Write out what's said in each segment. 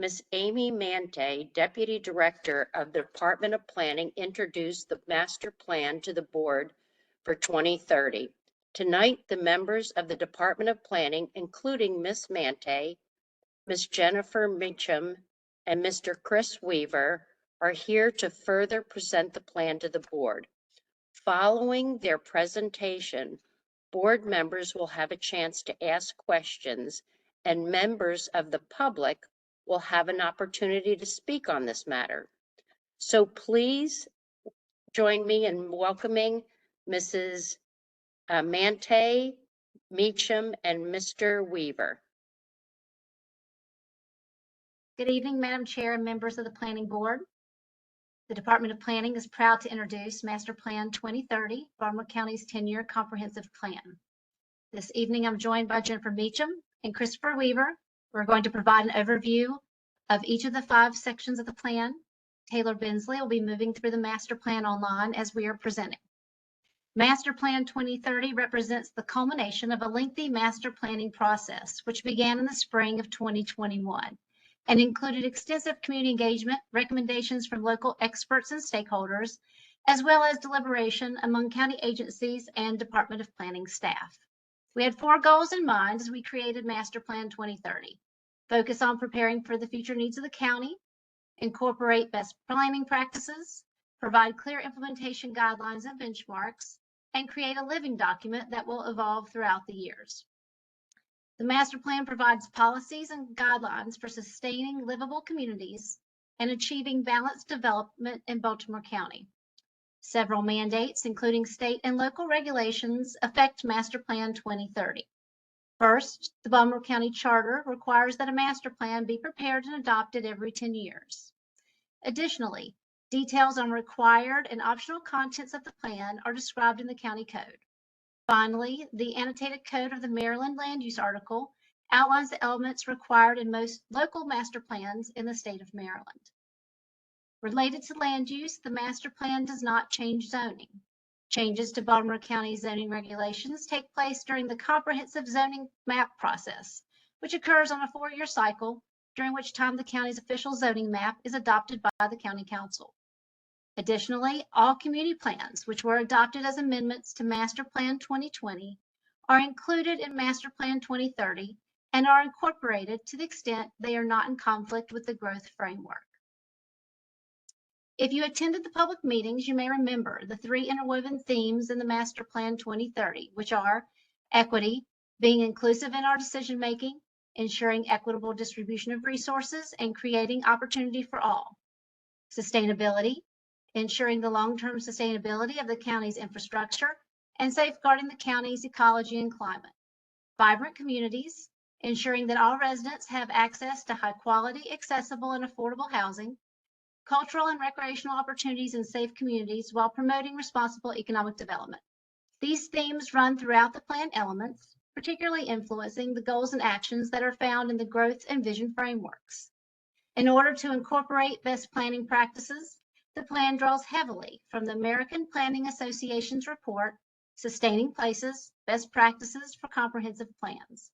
Ms. Amy Mante, Deputy Director of the Department of Planning, introduced the master plan to the board for 2030. Tonight, the members of the Department of Planning, including Ms. Mante, Ms. Jennifer Meacham, and Mr. Chris Weaver, are here to further present the plan to the board. Following their presentation, board members will have a chance to ask questions, and members of the public will have an opportunity to speak on this matter. So please join me in welcoming Mrs. Mante, Meacham, and Mr. Weaver. Good evening, Madam Chair and members of the Planning Board. The Department of Planning is proud to introduce Master Plan 2030, Baltimore County's 10-year comprehensive plan. This evening, I'm joined by Jennifer Meacham and Christopher Weaver. We're going to provide an overview of each of the 5 sections of the plan. Taylor Bensley will be moving through the master plan online as we are presenting. Master Plan 2030 represents the culmination of a lengthy master planning process, which began in the spring of 2021. And included extensive community engagement, recommendations from local experts and stakeholders, as well as deliberation among county agencies and Department of Planning staff. We had 4 goals in mind as we created Master Plan 2030. Focus on preparing for the future needs of the county, incorporate best planning practices, provide clear implementation guidelines and benchmarks, and create a living document that will evolve throughout the years. The master plan provides policies and guidelines for sustaining livable communities and achieving balanced development in Baltimore County. Several mandates, including state and local regulations, affect Master Plan 2030. First, the Baltimore County Charter requires that a master plan be prepared and adopted every 10 years. Additionally, details on required and optional contents of the plan are described in the county code. Finally, the annotated code of the Maryland Land Use Article outlines the elements required in most local master plans in the state of Maryland. Related to land use, the master plan does not change zoning. Changes to Baltimore County zoning regulations take place during the comprehensive zoning map process, which occurs on a 4-year cycle, during which time the county's official zoning map is adopted by the County Council. Additionally, all community plans, which were adopted as amendments to Master Plan 2020, are included in Master Plan 2030 and are incorporated to the extent they are not in conflict with the growth framework. If you attended the public meetings, you may remember the 3 interwoven themes in the Master Plan 2030, which are equity, being inclusive in our decision-making, ensuring equitable distribution of resources, and creating opportunity for all. Sustainability, ensuring the long-term sustainability of the county's infrastructure and safeguarding the county's ecology and climate. Vibrant communities, ensuring that all residents have access to high-quality, accessible, and affordable housing. Cultural and recreational opportunities in safe communities while promoting responsible economic development. These themes run throughout the plan elements, particularly influencing the goals and actions that are found in the growth and vision frameworks. In order to incorporate best planning practices, the plan draws heavily from the American Planning Association's report, Sustaining Places, Best Practices for Comprehensive Plans.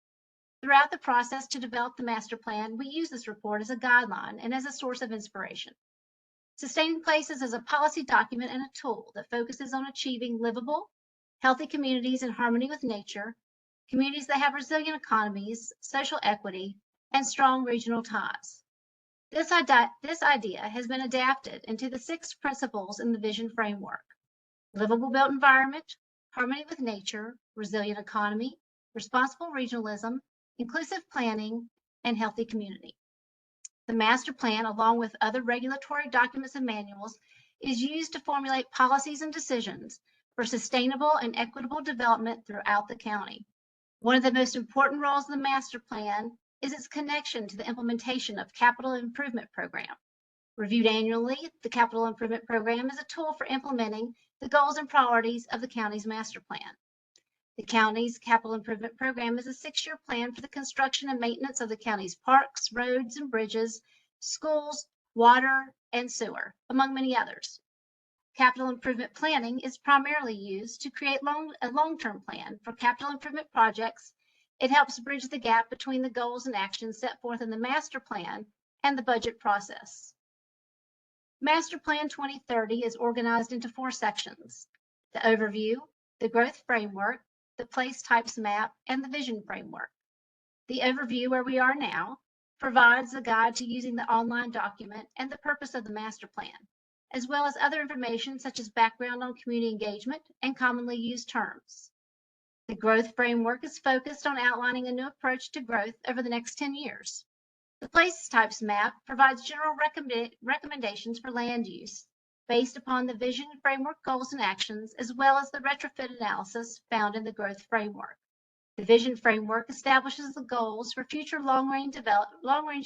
Throughout the process to develop the master plan, we use this report as a guideline and as a source of inspiration. Sustaining Places is a policy document and a tool that focuses on achieving livable, healthy communities in harmony with nature, communities that have resilient economies, social equity, and strong regional ties. This idea has been adapted into the 6 principles in the vision framework: livable built environment, harmony with nature, resilient economy, responsible regionalism, inclusive planning, and healthy community. The master plan, along with other regulatory documents and manuals, is used to formulate policies and decisions for sustainable and equitable development throughout the county. One of the most important roles of the master plan is its connection to the implementation of Capital Improvement Program. Reviewed annually, the Capital Improvement Program is a tool for implementing the goals and priorities of the county's master plan. The county's Capital Improvement Program is a 6-year plan for the construction and maintenance of the county's parks, roads and bridges, schools, water, and sewer, among many others. Capital improvement planning is primarily used to create a long-term plan for capital improvement projects. It helps bridge the gap between the goals and actions set forth in the master plan and the budget process. Master Plan 2030 is organized into 4 sections: the overview, the growth framework, the place types map, and the vision framework. The overview, where we are now, provides a guide to using the online document and the purpose of the master plan, as well as other information such as background on community engagement and commonly used terms. The growth framework is focused on outlining a new approach to growth over the next 10 years. The place types map provides general recommendations for land use based upon the vision framework goals and actions, as well as the retrofit analysis found in the growth framework. The vision framework establishes the goals for future long-range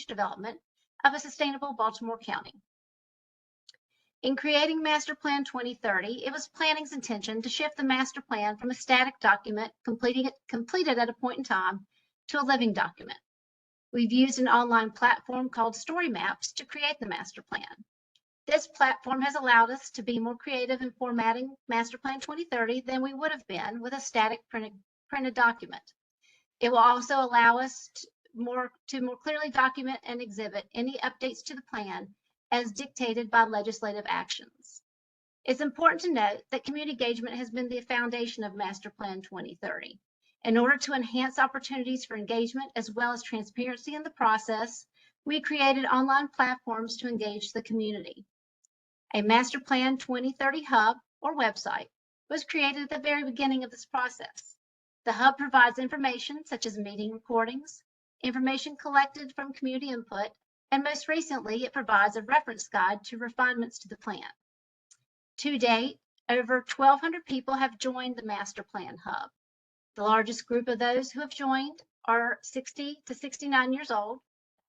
development of a sustainable Baltimore County. In creating Master Plan 2030, it was Planning's intention to shift the master plan from a static document completed at a point in time to a living document. We've used an online platform called Story Maps to create the master plan. This platform has allowed us to be more creative in formatting Master Plan 2030 than we would have been with a static printed document. It will also allow us to more clearly document and exhibit any updates to the plan as dictated by legislative actions. It's important to note that community engagement has been the foundation of Master Plan 2030. In order to enhance opportunities for engagement as well as transparency in the process, we created online platforms to engage the community. A Master Plan 2030 hub or website was created at the very beginning of this process. The hub provides information such as meeting recordings, information collected from community input, and most recently, it provides a reference guide to refinements to the plan. To date, over 1,200 people have joined the Master Plan hub. The largest group of those who have joined are 60 to 69 years old.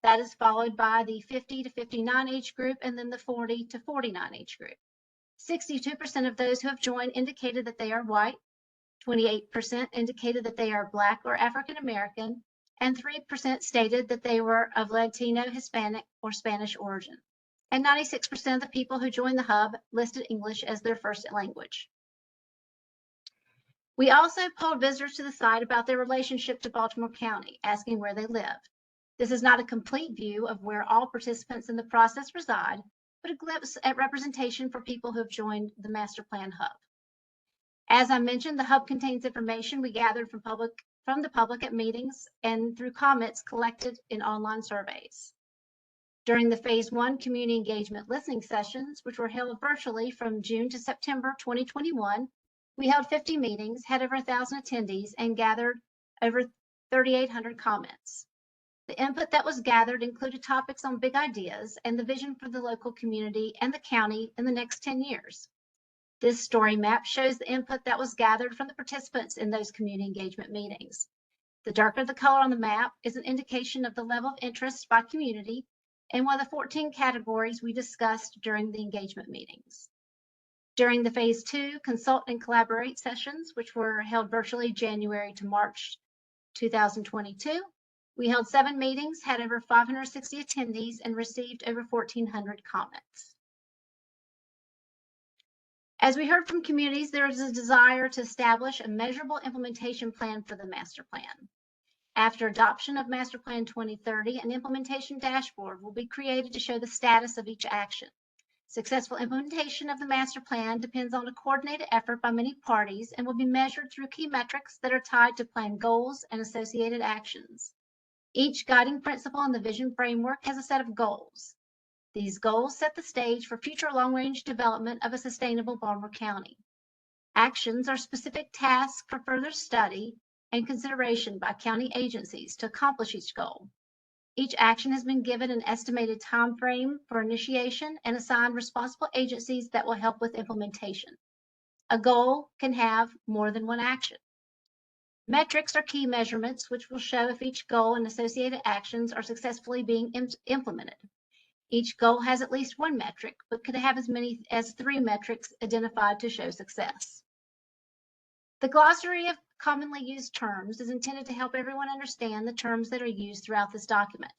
That is followed by the 50 to 59 age group and then the 40 to 49 age group. 62% of those who have joined indicated that they are white, 28% indicated that they are Black or African American, and 3% stated that they were of Latino, Hispanic, or Spanish origin. And 96% of the people who joined the hub listed English as their first language. We also polled visitors to the site about their relationship to Baltimore County, asking where they lived. This is not a complete view of where all participants in the process reside, but a glimpse at representation for people who have joined the Master Plan Hub. As I mentioned, the hub contains information we gathered from the public at meetings and through comments collected in online surveys. During the Phase 1 community engagement listening sessions, which were held virtually from June to September 2021, we held 50 meetings, had over 1,000 attendees, and gathered over 3,800 comments. The input that was gathered included topics on big ideas and the vision for the local community and the county in the next 10 years. This story map shows the input that was gathered from the participants in those community engagement meetings. The darker the color on the map is an indication of the level of interest by community and one of the 14 categories we discussed during the engagement meetings. During the Phase 2 Consult and Collaborate sessions, which were held virtually January to March 2022, we held 7 meetings, had over 560 attendees, and received over 1,400 comments. As we heard from communities, there is a desire to establish a measurable implementation plan for the master plan. After adoption of Master Plan 2030, an implementation dashboard will be created to show the status of each action. Successful implementation of the master plan depends on a coordinated effort by many parties and will be measured through key metrics that are tied to plan goals and associated actions. Each guiding principle in the vision framework has a set of goals. These goals set the stage for future long-range development of a sustainable Baltimore County. Actions are specific tasks for further study and consideration by county agencies to accomplish each goal. Each action has been given an estimated time frame for initiation and assigned responsible agencies that will help with implementation. A goal can have more than one action. Metrics are key measurements which will show if each goal and associated actions are successfully being implemented. Each goal has at least one metric, but could have as many as 3 metrics identified to show success. The glossary of commonly used terms is intended to help everyone understand the terms that are used throughout this document.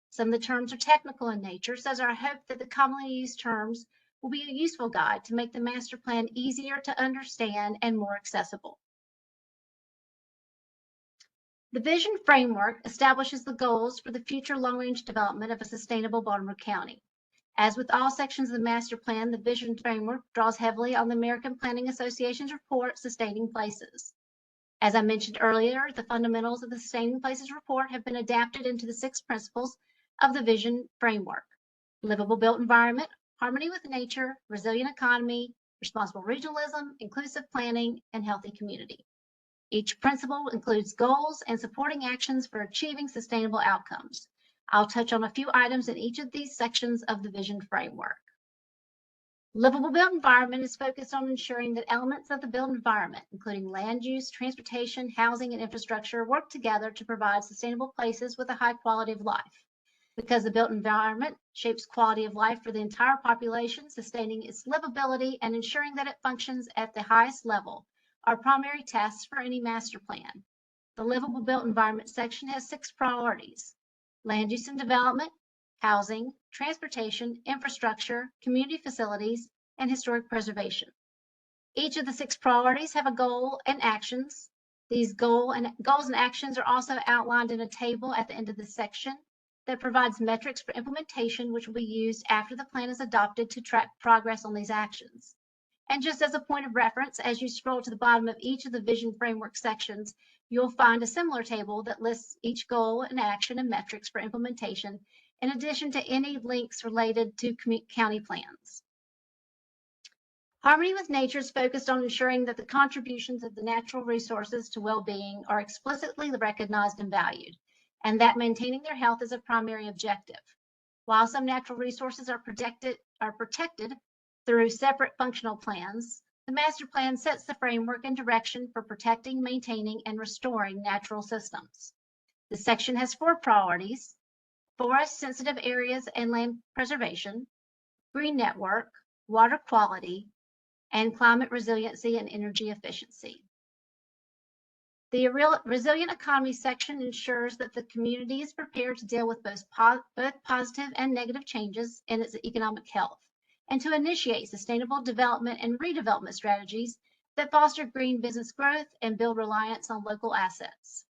Some of the terms are technical in nature, so it's our hope that the commonly used terms will be a useful guide to make the master plan easier to understand and more accessible. The vision framework establishes the goals for the future long-range development of a sustainable Baltimore County. As with all sections of the master plan, the vision framework draws heavily on the American Planning Association's report, Sustaining Places. As I mentioned earlier, the fundamentals of the Sustaining Places report have been adapted into the 6 principles of the vision framework: livable built environment, harmony with nature, resilient economy, responsible regionalism, inclusive planning, and healthy community. Each principle includes goals and supporting actions for achieving sustainable outcomes. I'll touch on a few items in each of these sections of the vision framework. Livable built environment is focused on ensuring that elements of the built environment, including land use, transportation, housing, and infrastructure, work together to provide sustainable places with a high quality of life. Because the built environment shapes quality of life for the entire population, sustaining its livability and ensuring that it functions at the highest level are primary tasks for any master plan. The livable built environment section has 6 priorities: land use and development, housing, transportation, infrastructure, community facilities, and historic preservation. Each of the 6 priorities have a goal and actions. These goals and actions are also outlined in a table at the end of the section that provides metrics for implementation, which will be used after the plan is adopted to track progress on these actions. And just as a point of reference, as you scroll to the bottom of each of the vision framework sections, you'll find a similar table that lists each goal and action and metrics for implementation, in addition to any links related to county plans. Harmony with nature is focused on ensuring that the contributions of the natural resources to well-being are explicitly recognized and valued, and that maintaining their health is a primary objective. While some natural resources are protected through separate functional plans, the master plan sets the framework and direction for protecting, maintaining, and restoring natural systems. This section has 4 priorities: forest sensitive areas and land preservation, green network, water quality, and climate resiliency and energy efficiency. The resilient economy section ensures that the community is prepared to deal with both positive and negative changes in its economic health, and to initiate sustainable development and redevelopment strategies that foster green business growth and build reliance on local assets.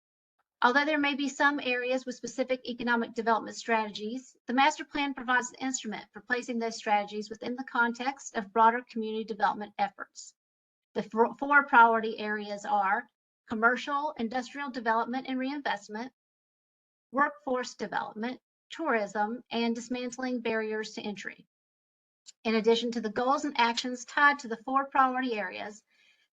Although there may be some areas with specific economic development strategies, the master plan provides an instrument for placing those strategies within the context of broader community development efforts. The 4 priority areas are commercial, industrial development and reinvestment, workforce development, tourism, and dismantling barriers to entry. In addition to the goals and actions tied to the 4 priority areas,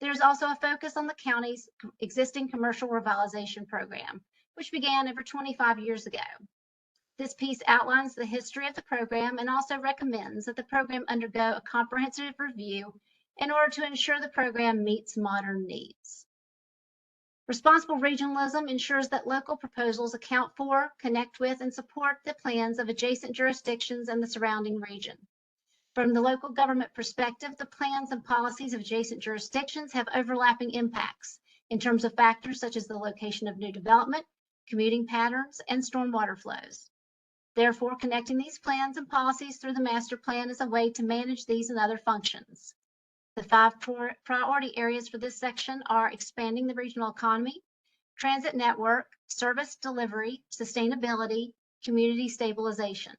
there's also a focus on the county's existing commercial revitalization program, which began over 25 years ago. This piece outlines the history of the program and also recommends that the program undergo a comprehensive review in order to ensure the program meets modern needs. Responsible regionalism ensures that local proposals account for, connect with, and support the plans of adjacent jurisdictions and the surrounding region. From the local government perspective, the plans and policies of adjacent jurisdictions have overlapping impacts in terms of factors such as the location of new development, commuting patterns, and stormwater flows. Therefore, connecting these plans and policies through the master plan is a way to manage these and other functions. The 5 priority areas for this section are expanding the regional economy, transit network, service delivery, sustainability, community stabilization.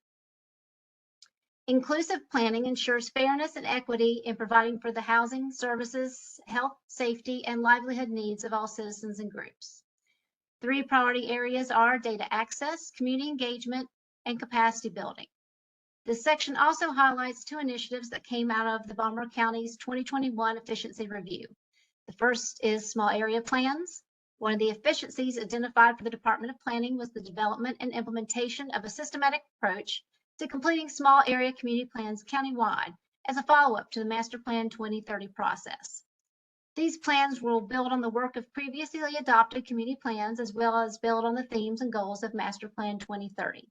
Inclusive planning ensures fairness and equity in providing for the housing, services, health, safety, and livelihood needs of all citizens and groups. 3 priority areas are data access, community engagement, and capacity building. This section also highlights 2 initiatives that came out of the Baltimore County's 2021 efficiency review. The first is small area plans. One of the efficiencies identified for the Department of Planning was the development and implementation of a systematic approach to completing small area community plans countywide as a follow-up to the Master Plan 2030 process. These plans will build on the work of previously adopted community plans, as well as build on the themes and goals of Master Plan 2030.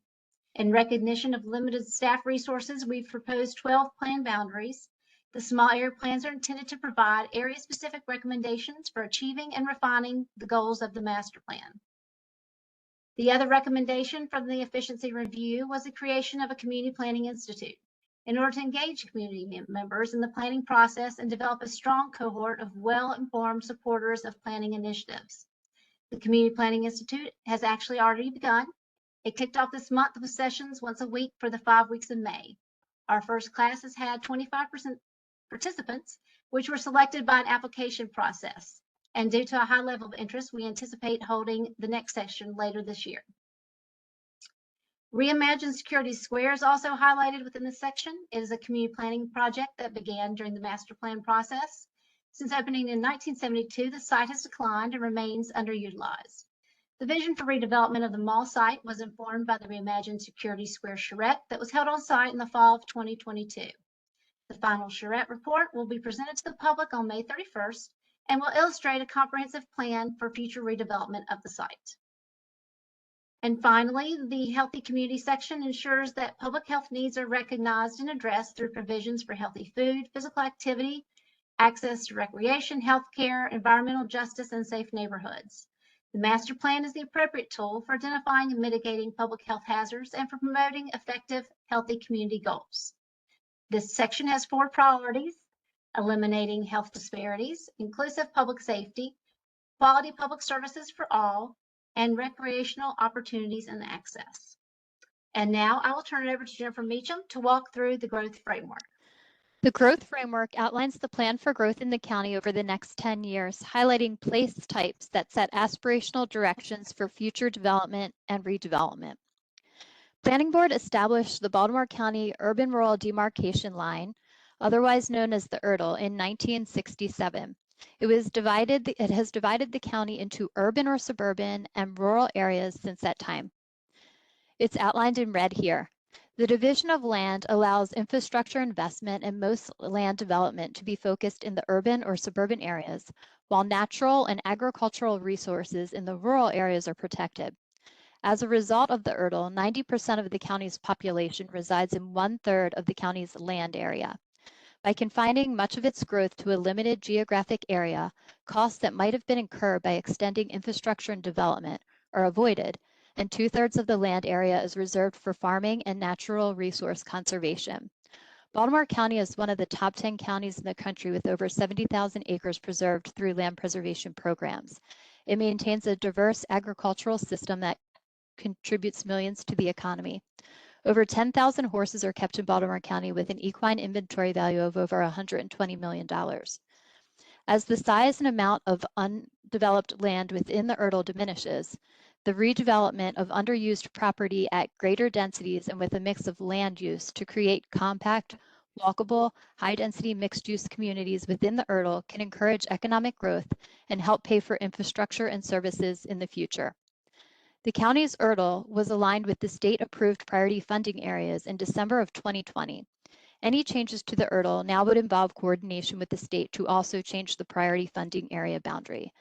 In recognition of limited staff resources, we've proposed 12 plan boundaries. The small area plans are intended to provide area-specific recommendations for achieving and refining the goals of the master plan. The other recommendation from the efficiency review was the creation of a community planning institute in order to engage community members in the planning process and develop a strong cohort of well-informed supporters of planning initiatives. The Community Planning Institute has actually already begun. It kicked off this month with sessions once a week for the 5 weeks of May. Our first class has had 25% participants, which were selected by an application process. And due to a high level of interest, we anticipate holding the next session later this year. Reimagine Security Square is also highlighted within this section. It is a community planning project that began during the master plan process. Since opening in 1972, the site has declined and remains underutilized. The vision for redevelopment of the mall site was informed by the Reimagine Security Square charrette that was held on site in the fall of 2022. The final charrette report will be presented to the public on May 31st and will illustrate a comprehensive plan for future redevelopment of the site. And finally, the Healthy Community section ensures that public health needs are recognized and addressed through provisions for healthy food, physical activity, access to recreation, healthcare, environmental justice, and safe neighborhoods. The master plan is the appropriate tool for identifying and mitigating public health hazards and for promoting effective, healthy community goals. This section has 4 priorities: eliminating health disparities, inclusive public safety, quality public services for all, and recreational opportunities and access. And now I will turn it over to Jennifer Meacham to walk through the growth framework. The growth framework outlines the plan for growth in the county over the next 10 years, highlighting place types that set aspirational directions for future development and redevelopment. Planning Board established the Baltimore County Urban-Rural Demarcation Line, otherwise known as the URDL, in 1967. It has divided the county into urban or suburban and rural areas since that time. It's outlined in red here. The division of land allows infrastructure investment and most land development to be focused in the urban or suburban areas, while natural and agricultural resources in the rural areas are protected. As a result of the URDL, 90% of the county's population resides in 1/3 of the county's land area. By confining much of its growth to a limited geographic area, costs that might have been incurred by extending infrastructure and development are avoided, and 2/3 of the land area is reserved for farming and natural resource conservation. Baltimore County is one of the top 10 counties in the country with over 70,000 acres preserved through land preservation programs. It maintains a diverse agricultural system that contributes millions to the economy. Over 10,000 horses are kept in Baltimore County with an equine inventory value of over $120 million. As the size and amount of undeveloped land within the URDL diminishes, the redevelopment of underused property at greater densities and with a mix of land use to create compact, walkable, high-density mixed-use communities within the URDL can encourage economic growth and help pay for infrastructure and services in the future. The county's URDL was aligned with the state-approved priority funding areas in December of 2020. Any changes to the URDL now would involve coordination with the state to also change the priority funding area boundary.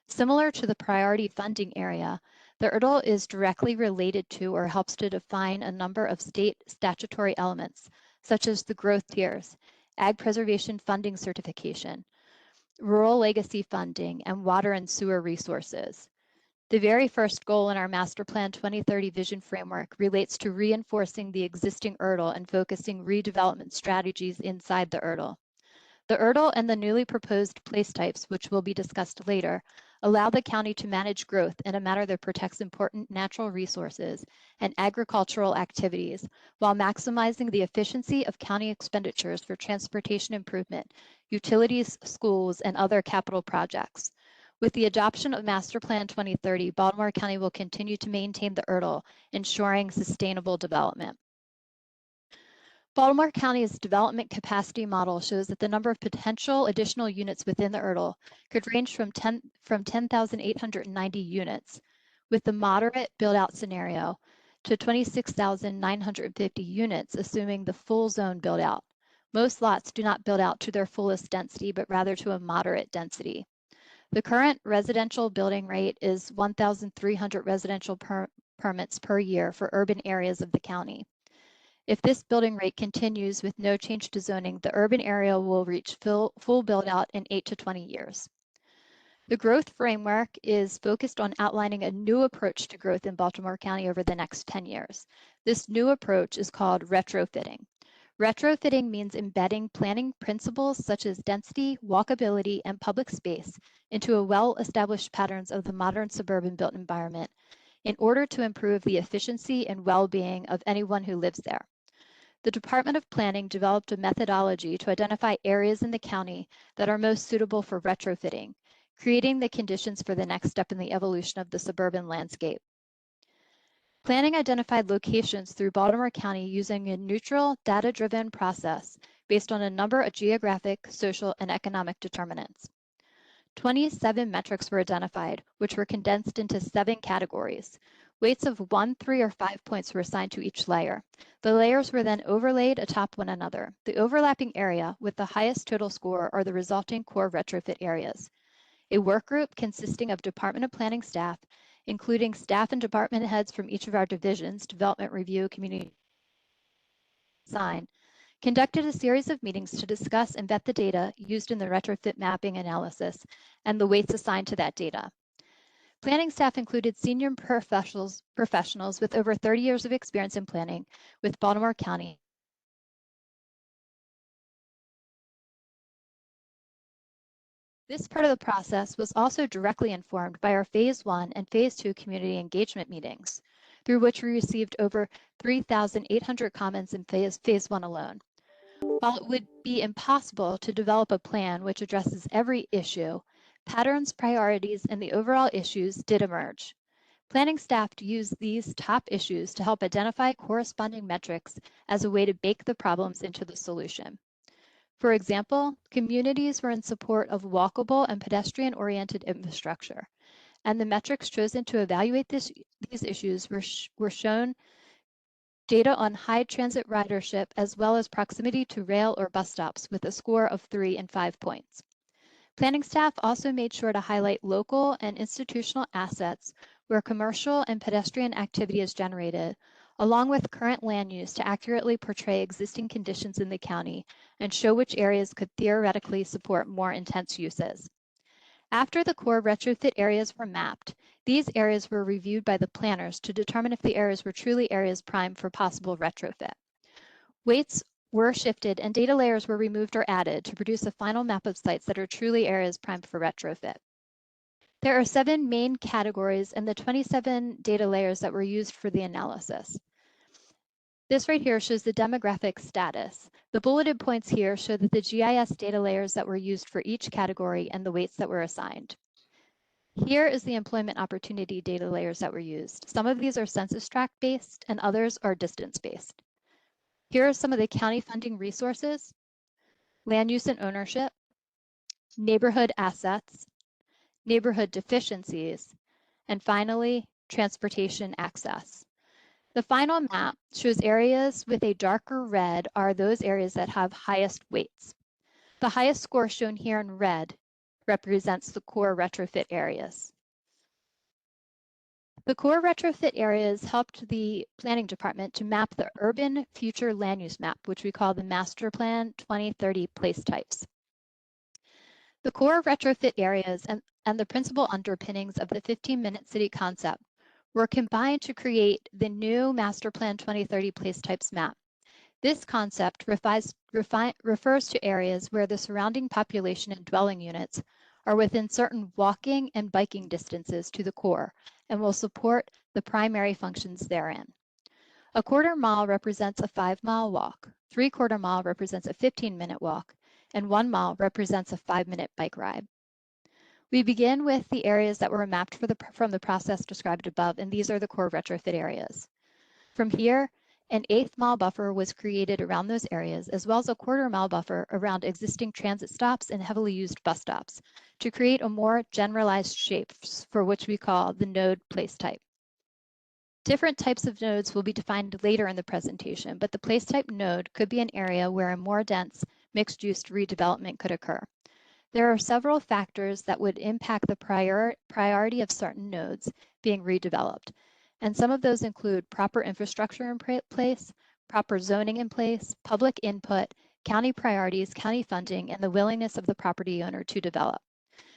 Similar to the priority funding area, the URDL is directly related to or helps to define a number of state statutory elements, such as the growth tiers, ag preservation funding certification, rural legacy funding, and water and sewer resources. The very first goal in our Master Plan 2030 Vision Framework relates to reinforcing the existing URDL and focusing redevelopment strategies inside the URDL. The URDL and the newly proposed place types, which will be discussed later, allow the county to manage growth in a manner that protects important natural resources and agricultural activities while maximizing the efficiency of county expenditures for transportation improvement, utilities, schools, and other capital projects. With the adoption of Master Plan 2030, Baltimore County will continue to maintain the URDL, ensuring sustainable development. Baltimore County's development capacity model shows that the number of potential additional units within the URDL could range from 10,890 units, with the moderate build-out scenario, to 26,950 units, assuming the full zone build-out. Most lots do not build out to their fullest density, but rather to a moderate density. The current residential building rate is 1,300 residential permits per year for urban areas of the county. If this building rate continues with no change to zoning, the urban area will reach full build out in 8 to 20 years. The growth framework is focused on outlining a new approach to growth in Baltimore County over the next 10 years. This new approach is called retrofitting. Retrofitting means embedding planning principles such as density, walkability, and public space into a well-established patterns of the modern suburban built environment in order to improve the efficiency and well-being of anyone who lives there. The Department of Planning developed a methodology to identify areas in the county that are most suitable for retrofitting, creating the conditions for the next step in the evolution of the suburban landscape. Planning identified locations through Baltimore County using a neutral, data-driven process based on a number of geographic, social, and economic determinants. 27 metrics were identified, which were condensed into 7 categories. Weights of 1, 3, or 5 points were assigned to each layer. The layers were then overlaid atop one another. The overlapping area with the highest total score are the resulting core retrofit areas. A work group consisting of Department of Planning staff, including staff and department heads from each of our divisions, Development Review, Community Design, conducted a series of meetings to discuss and vet the data used in the retrofit mapping analysis and the weights assigned to that data. Planning staff included senior professionals with over 30 years of experience in planning with Baltimore County. This part of the process was also directly informed by our Phase 1 and Phase 2 community engagement meetings, through which we received over 3,800 comments in Phase 1 alone. While it would be impossible to develop a plan which addresses every issue, patterns, priorities, and the overall issues did emerge. Planning staff used these top issues to help identify corresponding metrics as a way to bake the problems into the solution. For example, communities were in support of walkable and pedestrian-oriented infrastructure, and the metrics chosen to evaluate these issues were shown data on high transit ridership as well as proximity to rail or bus stops with a score of 3 and 5 points. Planning staff also made sure to highlight local and institutional assets where commercial and pedestrian activity is generated, along with current land use to accurately portray existing conditions in the county and show which areas could theoretically support more intense uses. After the core retrofit areas were mapped, these areas were reviewed by the planners to determine if the areas were truly areas primed for possible retrofit. Weights were shifted and data layers were removed or added to produce a final map of sites that are truly areas primed for retrofit. There are 7 main categories and the 27 data layers that were used for the analysis. This right here shows the demographic status. The bulleted points here show that the GIS data layers that were used for each category and the weights that were assigned. Here is the employment opportunity data layers that were used. Some of these are census tract based and others are distance based. Here are some of the county funding resources, land use and ownership, neighborhood assets, neighborhood deficiencies, and finally, transportation access. The final map shows areas with a darker red are those areas that have highest weights. The highest score shown here in red represents the core retrofit areas. The core retrofit areas helped the planning department to map the urban future land use map, which we call the Master Plan 2030 place types. The core retrofit areas and the principal underpinnings of the 15-minute city concept were combined to create the new Master Plan 2030 place types map. This concept refers to areas where the surrounding population and dwelling units are within certain walking and biking distances to the core and will support the primary functions therein. A quarter mile represents a 5-mile walk, 3/4 mile represents a 15-minute walk, and 1 mile represents a 5-minute bike ride. We begin with the areas that were mapped from the process described above, and these are the core retrofit areas. From here, an 1/8 mile buffer was created around those areas, as well as a 1/4 mile buffer around existing transit stops and heavily used bus stops to create a more generalized shape for which we call the node place type. Different types of nodes will be defined later in the presentation, but the place type node could be an area where a more dense mixed-use redevelopment could occur. There are several factors that would impact the priority of certain nodes being redeveloped, and some of those include proper infrastructure in place, proper zoning in place, public input, county priorities, county funding, and the willingness of the property owner to develop.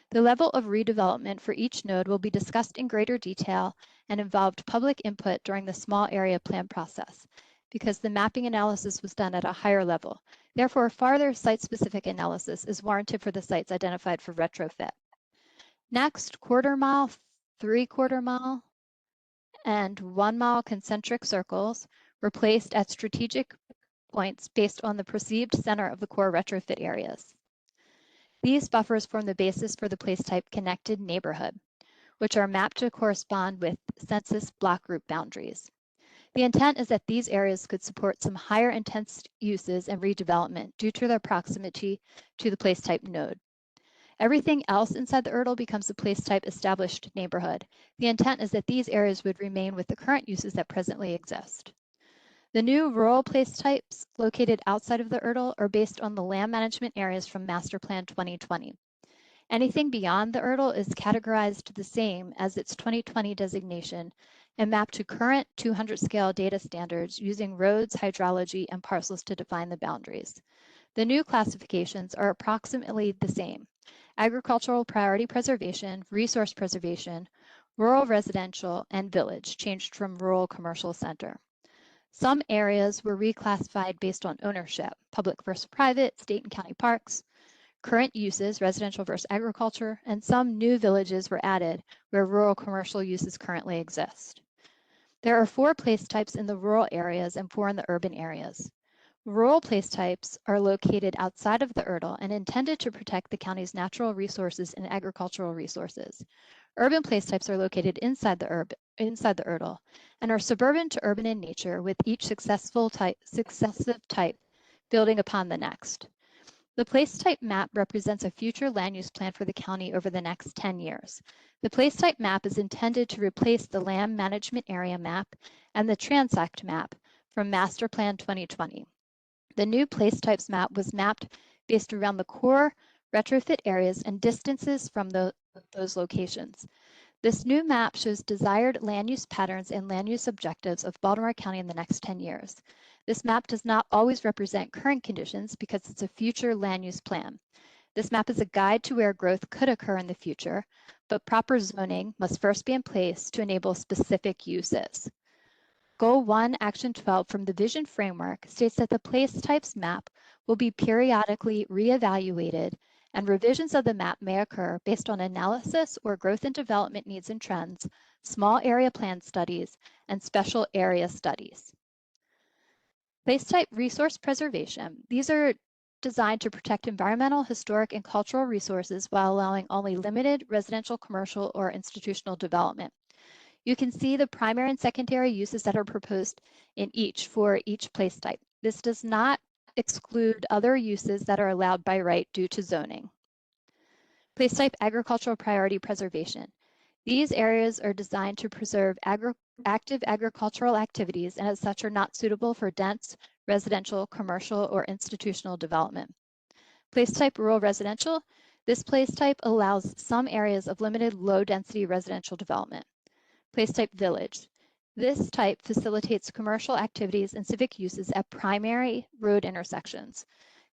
The level of redevelopment for each node will be discussed in greater detail and involved public input during the small area plan process. because the mapping analysis was done at a higher level. Therefore, farther site-specific analysis is warranted for the sites identified for retrofit. Next, quarter mile, 3/4 mile, and 1 mile concentric circles were placed at strategic points based on the perceived center of the core retrofit areas. These buffers form the basis for the place type connected neighborhood, which are mapped to correspond with census block group boundaries. The intent is that these areas could support some higher intense uses and redevelopment due to their proximity to the place type node. Everything else inside the URDL becomes a place type established neighborhood. The intent is that these areas would remain with the current uses that presently exist. The new rural place types located outside of the URDL are based on the land management areas from Master Plan 2020. Anything beyond the URDL is categorized the same as its 2020 designation and mapped to current 200 scale data standards using roads, hydrology, and parcels to define the boundaries. The new classifications are approximately the same: agricultural priority preservation, resource preservation, rural residential, and village, changed from rural commercial center. Some areas were reclassified based on ownership, public versus private, state and county parks, current uses, residential versus agriculture, and some new villages were added where rural commercial uses currently exist. There are 4 place types in the rural areas and 4 in the urban areas. Rural place types are located outside of the URDL and intended to protect the county's natural resources and agricultural resources. Urban place types are located inside the URDL and are suburban to urban in nature, with each successive type building upon the next. The place type map represents a future land use plan for the county over the next 10 years. The place type map is intended to replace the land management area map and the transect map from Master Plan 2020. The new place types map was mapped based around the core retrofit areas and distances from those locations. This new map shows desired land use patterns and land use objectives of Baltimore County in the next 10 years. This map does not always represent current conditions because it's a future land use plan. This map is a guide to where growth could occur in the future, but proper zoning must first be in place to enable specific uses. Goal 1, Action 12 from the Vision Framework states that the place types map will be periodically reevaluated, and revisions of the map may occur based on analysis or growth and development needs and trends, small area plan studies, and special area studies. Place type resource preservation. These are designed to protect environmental, historic, and cultural resources while allowing only limited residential, commercial, or institutional development. You can see the primary and secondary uses that are proposed in each for each place type. This does not exclude other uses that are allowed by right due to zoning. Place type agricultural priority preservation. These areas are designed to preserve active agricultural activities and as such are not suitable for dense residential, commercial, or institutional development. Place type rural residential. This place type allows some areas of limited low density residential development. Place type village. This type facilitates commercial activities and civic uses at primary road intersections.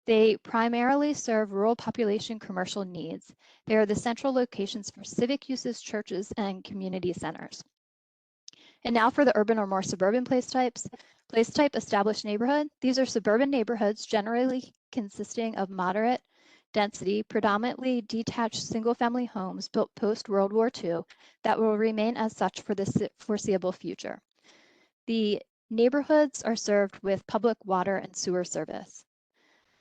They primarily serve rural population commercial needs. They are the central locations for civic uses, churches, and community centers. And now for the urban or more suburban place types. Place type established neighborhood. These are suburban neighborhoods generally consisting of moderate density, predominantly detached single-family homes built post-World War II that will remain as such for the foreseeable future. The neighborhoods are served with public water and sewer service.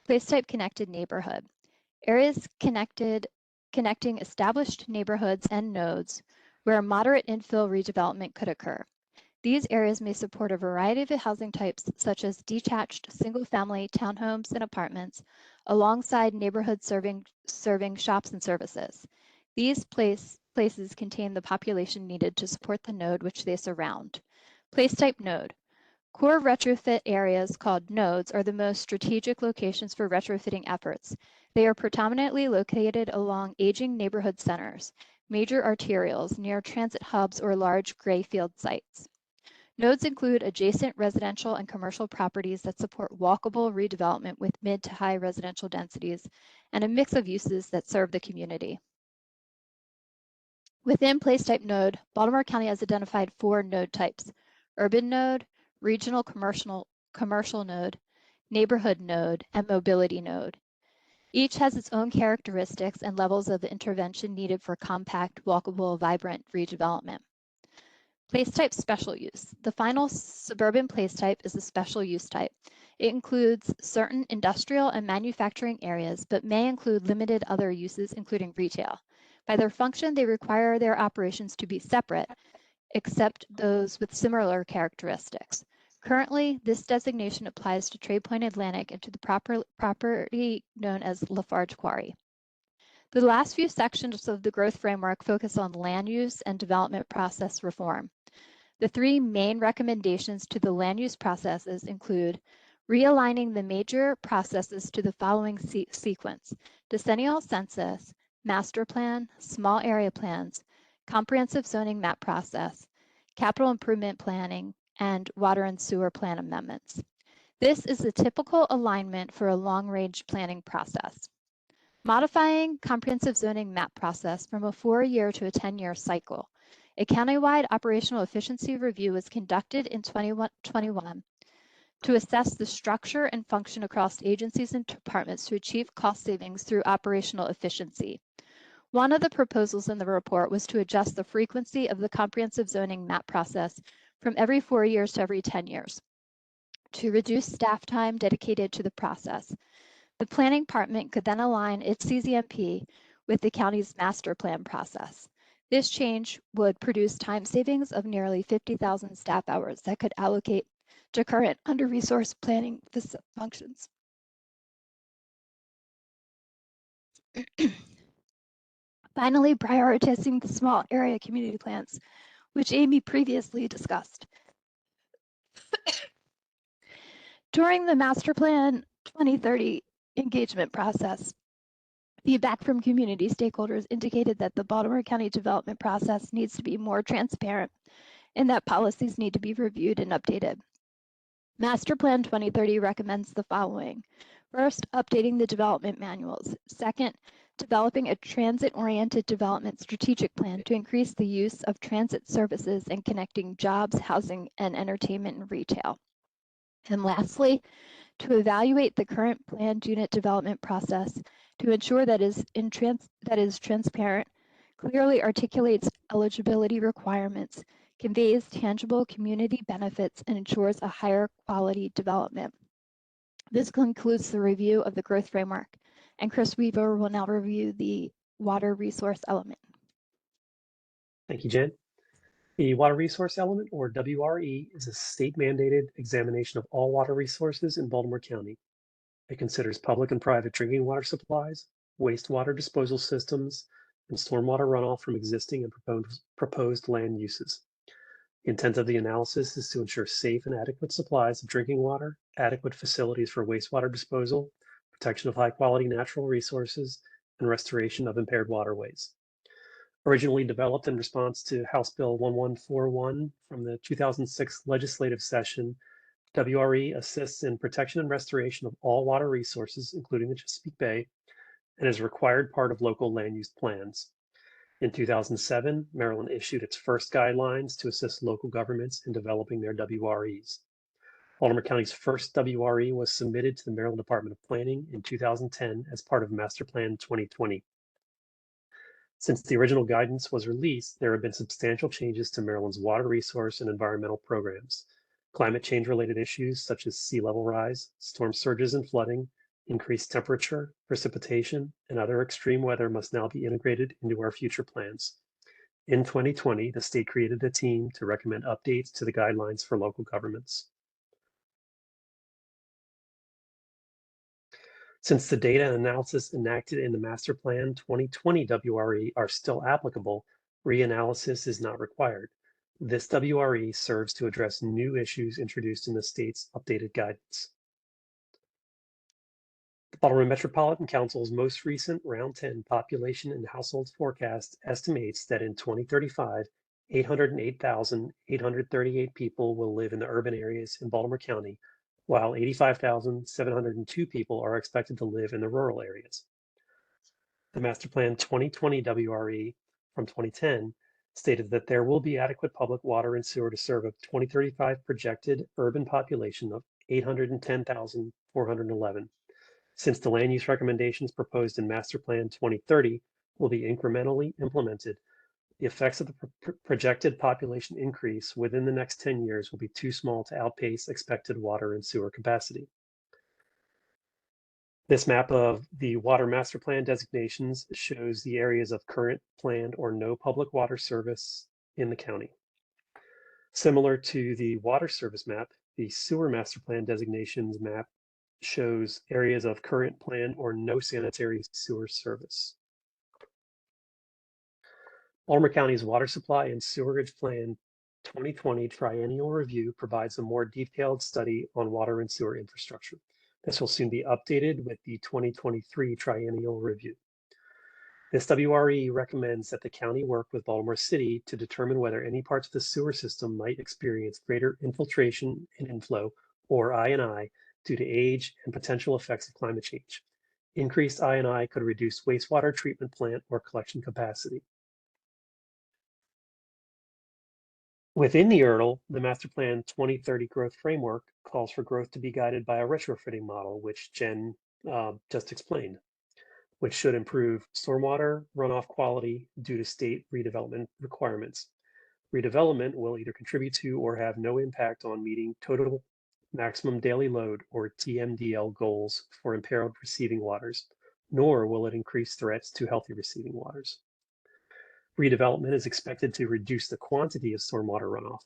Place type connected neighborhood. Areas connecting established neighborhoods and nodes where moderate infill redevelopment could occur. These areas may support a variety of housing types, such as detached single-family townhomes and apartments, alongside neighborhoods serving shops and services. These places contain the population needed to support the node which they surround. Place type node. Core retrofit areas called nodes are the most strategic locations for retrofitting efforts. They are predominantly located along aging neighborhood centers, major arterials, near transit hubs, or large gray field sites. Nodes include adjacent residential and commercial properties that support walkable redevelopment with mid to high residential densities and a mix of uses that serve the community. Within place type node, Baltimore County has identified 4 node types: urban node, regional commercial commercial node, neighborhood node, and mobility node. Each has its own characteristics and levels of intervention needed for compact, walkable, vibrant redevelopment. Place type special use. The final suburban place type is a special use type. It includes certain industrial and manufacturing areas, but may include limited other uses, including retail. By their function, they require their operations to be separate, except those with similar characteristics. Currently, this designation applies to Trade Point Atlantic and to the property known as Lafarge Quarry. The last few sections of the growth framework focus on land use and development process reform. The three main recommendations to the land use processes include realigning the major processes to the following sequence: decennial census, master plan, small area plans, comprehensive zoning map process, capital improvement planning, and water and sewer plan amendments. This is the typical alignment for a long-range planning process. Modifying comprehensive zoning map process from a 4-year to a 10-year cycle. A countywide operational efficiency review was conducted in 2021 to assess the structure and function across agencies and departments to achieve cost savings through operational efficiency. One of the proposals in the report was to adjust the frequency of the comprehensive zoning map process from every 4 years to every 10 years to reduce staff time dedicated to the process. The planning department could then align its CZMP with the county's master plan process. This change would produce time savings of nearly 50,000 staff hours that could allocate to current under-resourced planning functions. Finally, prioritizing the small area community plans, which Amy previously discussed. During the Master Plan 2030 engagement process, feedback from community stakeholders indicated that the Baltimore County development process needs to be more transparent and that policies need to be reviewed and updated. Master Plan 2030 recommends the following. First, updating the development manuals. Second, developing a transit-oriented development strategic plan to increase the use of transit services and connecting jobs, housing, and entertainment and retail. And lastly, to evaluate the current planned unit development process to ensure that is transparent, clearly articulates eligibility requirements, conveys tangible community benefits, and ensures a higher quality development. This concludes the review of the growth framework, and Chris Weaver will now review the water resource element. Thank you, Jen. The water resource element, or WRE, is a state-mandated examination of all water resources in Baltimore County. It considers public and private drinking water supplies, wastewater disposal systems, and stormwater runoff from existing and proposed land uses. The intent of the analysis is to ensure safe and adequate supplies of drinking water, adequate facilities for wastewater disposal, protection of high-quality natural resources, and restoration of impaired waterways. Originally developed in response to House Bill 1141 from the 2006 legislative session, WRE assists in protection and restoration of all water resources, including the Chesapeake Bay, and is a required part of local land use plans. In 2007, Maryland issued its first guidelines to assist local governments in developing their WREs. Baltimore County's first WRE was submitted to the Maryland Department of Planning in 2010 as part of Master Plan 2020. Since the original guidance was released, there have been substantial changes to Maryland's water resource and environmental programs. Climate change-related issues such as sea level rise, storm surges and flooding, increased temperature, precipitation, and other extreme weather must now be integrated into our future plans. In 2020, the state created a team to recommend updates to the guidelines for local governments. Since the data and analysis enacted in the Master Plan 2020 WRE are still applicable, reanalysis is not required. This WRE serves to address new issues introduced in the state's updated guidance. The Baltimore Metropolitan Council's most recent Round 10 population and household forecast estimates that in 2035, 808,838 people will live in the urban areas in Baltimore County, while 85,702 people are expected to live in the rural areas. The Master Plan 2020 WRE from 2010 stated that there will be adequate public water and sewer to serve a 2035 projected urban population of $810,411. Since the land use recommendations proposed in Master Plan 2030 will be incrementally implemented, the effects of the projected population increase within the next 10 years will be too small to outpace expected water and sewer capacity. This map of the water master plan designations shows the areas of current, planned, or no public water service in the county. Similar to the water service map, the sewer master plan designations map shows areas of current, planned, or no sanitary sewer service. Baltimore County's Water Supply and Sewerage Plan 2020 Triennial Review provides a more detailed study on water and sewer infrastructure. This will soon be updated with the 2023 Triennial Review. This WRE recommends that the county work with Baltimore City to determine whether any parts of the sewer system might experience greater infiltration and inflow, or I&I, due to age and potential effects of climate change. Increased I&I could reduce wastewater treatment plant or collection capacity. Within the URL, the Master Plan 2030 Growth Framework calls for growth to be guided by a retrofitting model, which Jen just explained, which should improve stormwater runoff quality due to state redevelopment requirements. Redevelopment will either contribute to or have no impact on meeting total maximum daily load, or TMDL, goals for impaired receiving waters, nor will it increase threats to healthy receiving waters. Redevelopment is expected to reduce the quantity of stormwater runoff.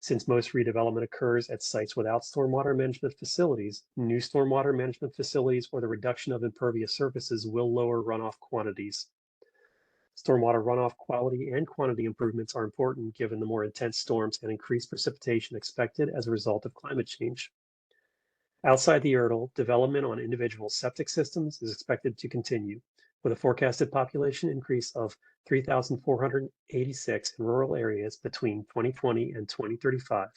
Since most redevelopment occurs at sites without stormwater management facilities, new stormwater management facilities or the reduction of impervious surfaces will lower runoff quantities. Stormwater runoff quality and quantity improvements are important given the more intense storms and increased precipitation expected as a result of climate change. Outside the URL, development on individual septic systems is expected to continue, with a forecasted population increase of 3,486 in rural areas between 2020 and 2035.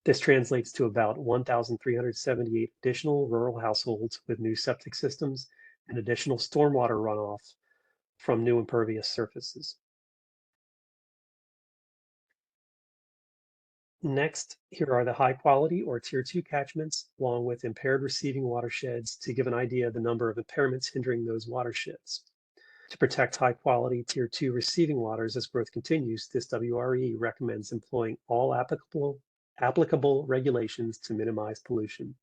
This translates to about 1,378 additional rural households with new septic systems and additional stormwater runoff from new impervious surfaces. Next, here are the high quality or tier 2 catchments, along with impaired receiving watersheds to give an idea of the number of impairments hindering those watersheds. To protect high quality tier 2 receiving waters as growth continues, this WRE recommends employing all applicable regulations to minimize pollution.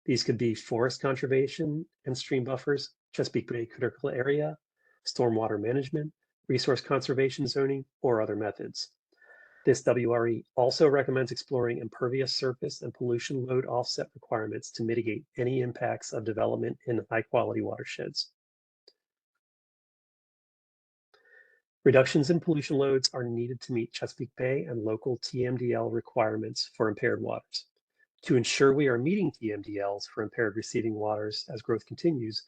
These could be forest conservation and stream buffers, Chesapeake Bay critical area, stormwater management, resource conservation zoning, or other methods. This WRE also recommends exploring impervious surface and pollution load offset requirements to mitigate any impacts of development in high-quality watersheds. Reductions in pollution loads are needed to meet Chesapeake Bay and local TMDL requirements for impaired waters. To ensure we are meeting TMDLs for impaired receiving waters as growth continues,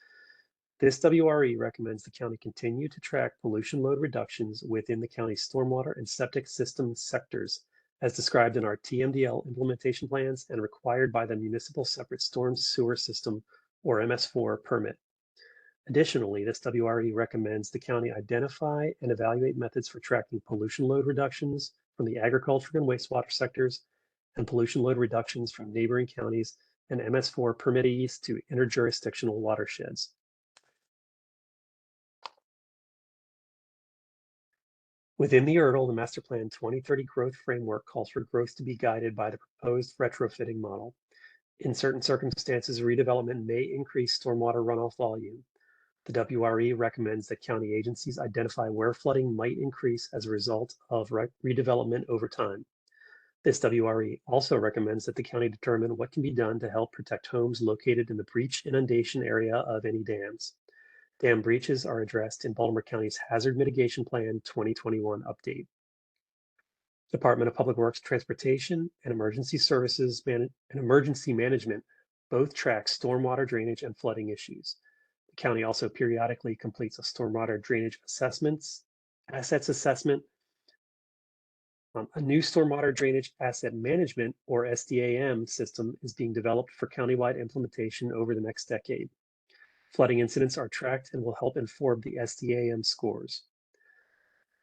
this WRE recommends the county continue to track pollution load reductions within the county's stormwater and septic system sectors, as described in our TMDL implementation plans and required by the Municipal Separate Storm Sewer System, or MS4, permit. Additionally, this WRE recommends the county identify and evaluate methods for tracking pollution load reductions from the agriculture and wastewater sectors and pollution load reductions from neighboring counties and MS4 permittees to interjurisdictional watersheds. Within the URL, the Master Plan 2030 Growth Framework calls for growth to be guided by the proposed retrofitting model. In certain circumstances, redevelopment may increase stormwater runoff volume. The WRE recommends that county agencies identify where flooding might increase as a result of redevelopment over time. This WRE also recommends that the county determine what can be done to help protect homes located in the breach inundation area of any dams. Dam breaches are addressed in Baltimore County's Hazard Mitigation Plan 2021 update. Department of Public Works Transportation and Emergency Services and Emergency Management both track stormwater drainage and flooding issues. The county also periodically completes a stormwater drainage assessment. A new stormwater drainage asset management, or SDAM, system is being developed for countywide implementation over the next decade. Flooding incidents are tracked and will help inform the SDAM scores.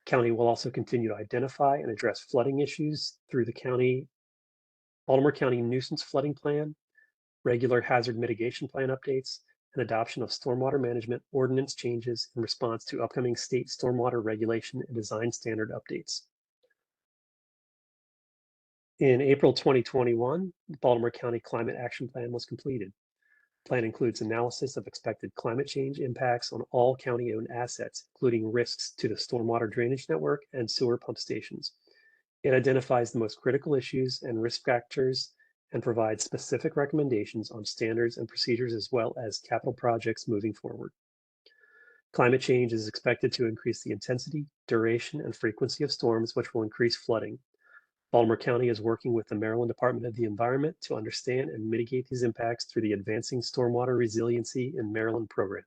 County will also continue to identify and address flooding issues through the county Baltimore County nuisance flooding plan, regular hazard mitigation plan updates, and adoption of stormwater management ordinance changes in response to upcoming state stormwater regulation and design standard updates. In April 2021, the Baltimore County Climate Action Plan was completed. The plan includes analysis of expected climate change impacts on all county-owned assets, including risks to the stormwater drainage network and sewer pump stations. It identifies the most critical issues and risk factors and provides specific recommendations on standards and procedures as well as capital projects moving forward. Climate change is expected to increase the intensity, duration, and frequency of storms, which will increase flooding. Baltimore County is working with the Maryland Department of the Environment to understand and mitigate these impacts through the Advancing Stormwater Resiliency in Maryland program.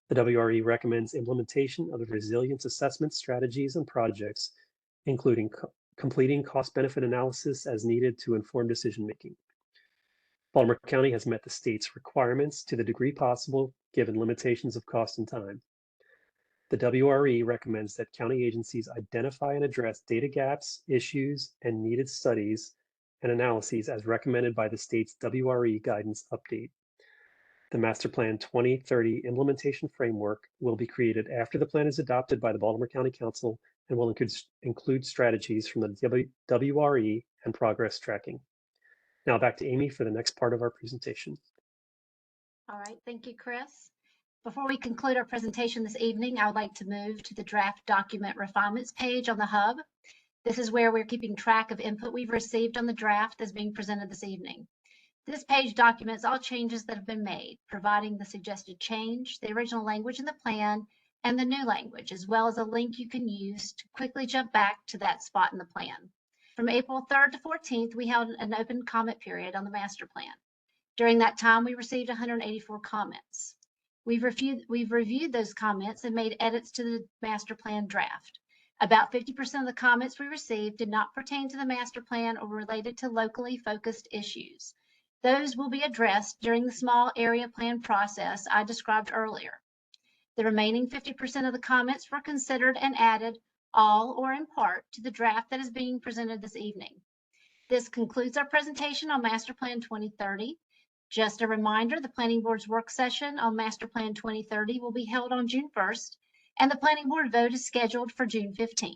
The WRE recommends implementation of the resilience assessment strategies and projects, including completing cost-benefit analysis as needed to inform decision-making. Baltimore County has met the state's requirements to the degree possible, given limitations of cost and time. The WRE recommends that county agencies identify and address data gaps, issues, and needed studies and analyses as recommended by the state's WRE guidance update. The Master Plan 2030 implementation framework will be created after the plan is adopted by the Baltimore County Council and will include strategies from the WRE and progress tracking. Now back to Amy for the next part of our presentation. All right, thank you, Chris. Before we conclude our presentation this evening, I would like to move to the draft document refinements page on the hub. This is where we're keeping track of input we've received on the draft that's being presented this evening. This page documents all changes that have been made, providing the suggested change, the original language in the plan, and the new language, as well as a link you can use to quickly jump back to that spot in the plan. From April 3rd to 14th, we held an open comment period on the master plan. During that time, we received 184 comments. We've reviewed those comments and made edits to the master plan draft. About 50% of the comments we received did not pertain to the master plan or related to locally focused issues. Those will be addressed during the small area plan process I described earlier. The remaining 50% of the comments were considered and added, all or in part, to the draft that is being presented this evening. This concludes our presentation on Master Plan 2030. Just a reminder, the Planning Board's work session on Master Plan 2030 will be held on June 1st, and the Planning Board vote is scheduled for June 15th.